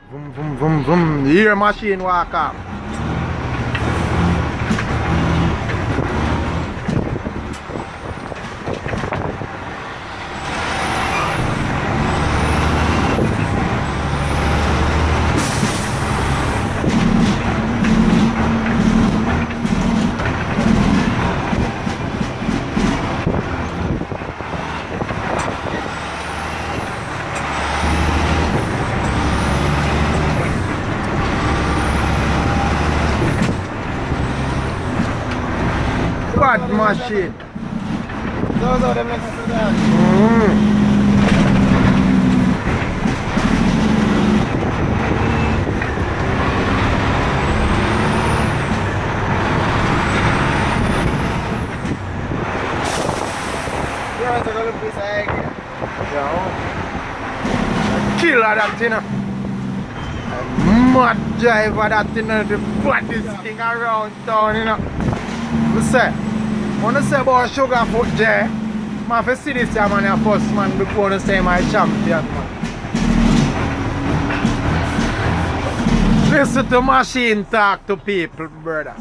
Vroom, vroom, vroom, vroom. You hear machine walk up. Bad machine. Those are them next to that. Yeah, it's a little piece of egg. Killer that thing. Mad driver that thing, the baddest thing around town, you know. I say about sugar foot there. Man, if you see this man, your first man before you say my champion, man. Listen to machine talk to people, brother.